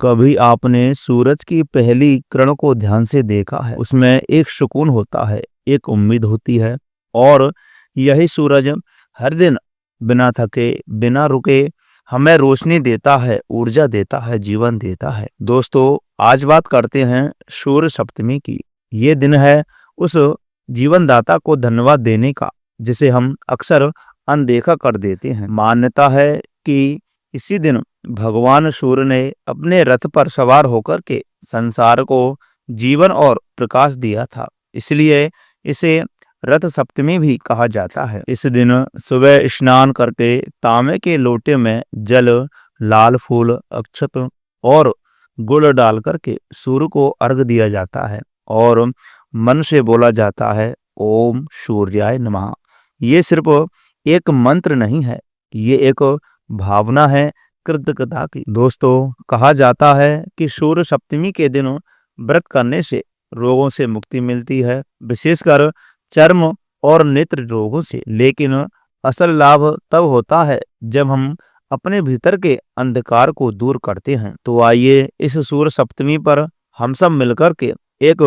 कभी आपने सूरज की पहली किरण को ध्यान से देखा है? उसमें एक सुकून होता है, एक उम्मीद होती है और यही सूरज हर दिन बिना थके, बिना रुके हमें रोशनी देता है, ऊर्जा देता है, जीवन देता है। दोस्तों, आज बात करते हैं सूर्य सप्तमी की। ये दिन है उस जीवनदाता को धन्यवाद देने का, जिसे हम अक्सर अनदेखा कर देते हैं। मान्यता है कि इसी दिन भगवान सूर्य ने अपने रथ पर सवार होकर के संसार को जीवन और प्रकाश दिया था, इसलिए इसे रथ सप्तमी भी कहा जाता है। इस दिन सुबह स्नान करके तांबे के लोटे में जल, लाल फूल, अक्षत और गुड़ डाल करके सूर्य को अर्घ दिया जाता है और मन से बोला जाता है, ओम सूर्याय नमः। ये सिर्फ एक मंत्र नहीं है, ये एक भावना है कृतज्ञता की। दोस्तों, कहा जाता है कि सूर्य सप्तमी के दिन व्रत करने से रोगों से मुक्ति मिलती है, विशेषकर चर्म और नेत्र रोगों से। लेकिन असल लाभ तब होता है जब हम अपने भीतर के अंधकार को दूर करते हैं। तो आइए इस सूर्य सप्तमी पर हम सब मिलकर के एक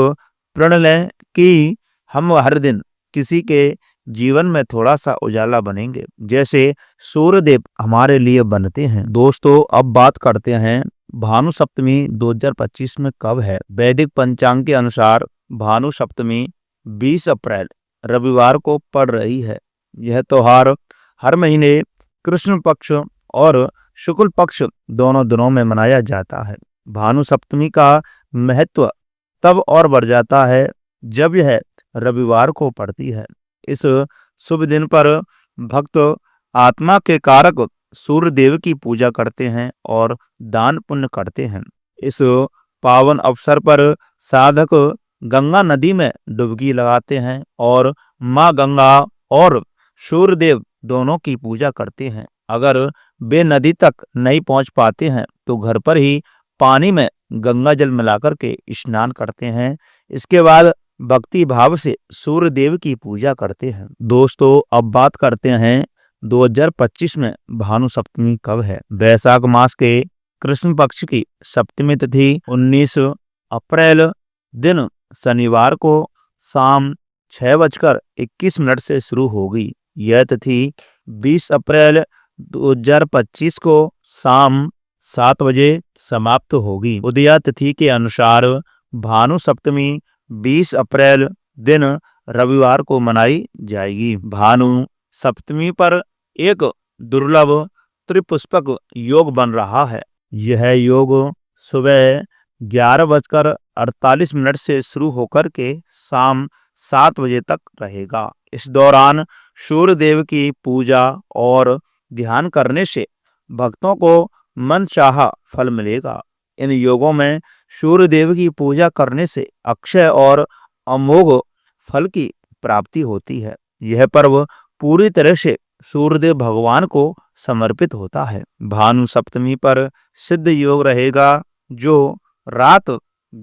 प्रण लें कि हम हर दिन किसी के जीवन में थोड़ा सा उजाला बनेंगे, जैसे सूर्यदेव हमारे लिए बनते हैं। दोस्तों, अब बात करते हैं भानु सप्तमी 2025 में कब है। वैदिक पंचांग के अनुसार भानु सप्तमी 20 अप्रैल रविवार को पड़ रही है। यह त्योहार हर महीने कृष्ण पक्ष और शुक्ल पक्ष दोनों दिनों में मनाया जाता है। भानु सप्तमी का महत्व तब और बढ़ जाता है जब यह रविवार को पड़ती है। इस शुभ दिन पर भक्त आत्मा के कारक सूर्य देव की पूजा करते हैं और दान पुण्य करते हैं। इस पावन अवसर पर साधक गंगा नदी में डुबकी लगाते हैं और माँ गंगा और सूर्य देव दोनों की पूजा करते हैं। अगर वे नदी तक नहीं पहुंच पाते हैं तो घर पर ही पानी में गंगा जल मिलाकर के स्नान करते हैं। इसके बाद भक्ति भाव से सूर्य देव की पूजा करते हैं। दोस्तों, अब बात करते हैं 2025 में भानु सप्तमी कब है। वैशाख मास के कृष्ण पक्ष की सप्तमी तिथि 19 अप्रैल दिन शनिवार को शाम 6:21 से शुरू होगी। यह तिथि 20 अप्रैल 2025 को शाम 7 बजे समाप्त होगी। उदया तिथि के अनुसार भानु सप्तमी 20 अप्रैल दिन रविवार को मनाई जाएगी। भानु सप्तमी पर एक दुर्लभ त्रिपुष्पक योग बन रहा है। यह योग सुबह 11:48 से शुरू होकर के शाम 7 बजे तक रहेगा। इस दौरान सूर्य देव की पूजा और ध्यान करने से भक्तों को मनचाहा फल मिलेगा। इन योगों में सूर्य देव की पूजा करने से अक्षय और अमोघ फल की प्राप्ति होती है। यह पर्व पूरी तरह से सूर्यदेव भगवान को समर्पित होता है। भानु सप्तमी पर सिद्ध योग रहेगा जो रात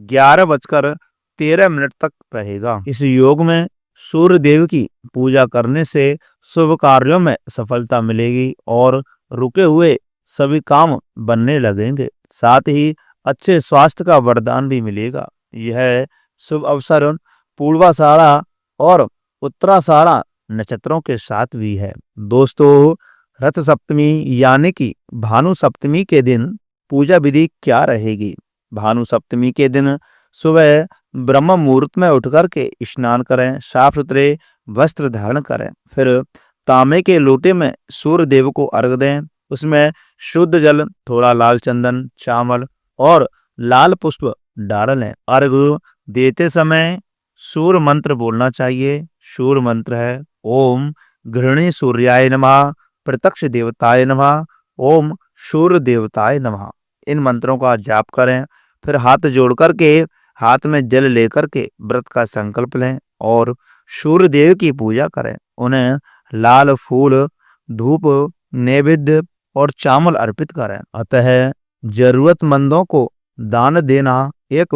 11:13 तक रहेगा। इस योग में सूर्य देव की पूजा करने से शुभ कार्यों में सफलता मिलेगी और रुके हुए सभी काम बनने लगेंगे। साथ ही अच्छे स्वास्थ्य का वरदान भी मिलेगा। यह शुभ अवसर पूर्वाषाढ़ा और उत्तराषाढ़ा नक्षत्रों के साथ भी है। दोस्तों, रथ सप्तमी यानी कि भानु सप्तमी के दिन पूजा विधि क्या रहेगी। भानु सप्तमी के दिन सुबह ब्रह्म मुहूर्त में उठकर के स्नान करें, साफ सुथरे वस्त्र धारण करें, फिर तांबे के लोटे में सूर्य देव को अर्घ दें। उसमें शुद्ध जल, थोड़ा लाल चंदन, चावल और लाल पुष्प डाल लें। अर्घ देते समय सूर्य मंत्र बोलना चाहिए। सूर्य मंत्र है, ओम गृहिणी सूर्याय नमः, प्रत्यक्ष देवताय नमः, ओम सूर्य देवताय नमः। इन मंत्रों का जाप करें। फिर हाथ जोड़कर के हाथ में जल लेकर के व्रत का संकल्प लें और सूर्य देव की पूजा करें। उन्हें लाल फूल, धूप, नैवेद्य और चावल अर्पित करें। अतः जरूरतमंदों को दान देना एक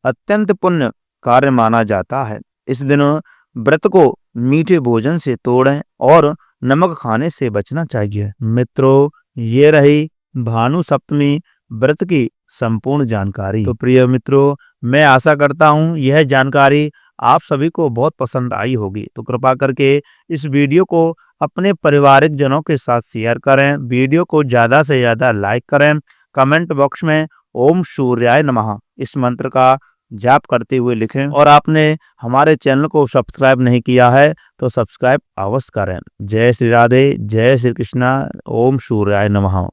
अत्यंत पुण्य कार्य माना जाता है। इस दिन व्रत को मीठे भोजन से तोड़ें और नमक खाने से बचना चाहिए। मित्रों, ये रही भानु सप्तमी व्रत की संपूर्ण जानकारी। तो प्रिय मित्रों, मैं आशा करता हूँ यह जानकारी आप सभी को बहुत पसंद आई होगी। तो कृपा करके इस वीडियो को अपने पारिवारिक जनों के साथ शेयर करें, वीडियो को ज़्यादा से ज़्यादा लाइक करें, कमेंट बॉक्स में ओम सूर्याय नमः इस मंत्र का जाप करते हुए लिखें और आपने हमारे चैनल को सब्सक्राइब नहीं किया है तो सब्सक्राइब अवश्य करें। जय श्री राधे, जय श्री कृष्णा, ओम सूर्याय नमः।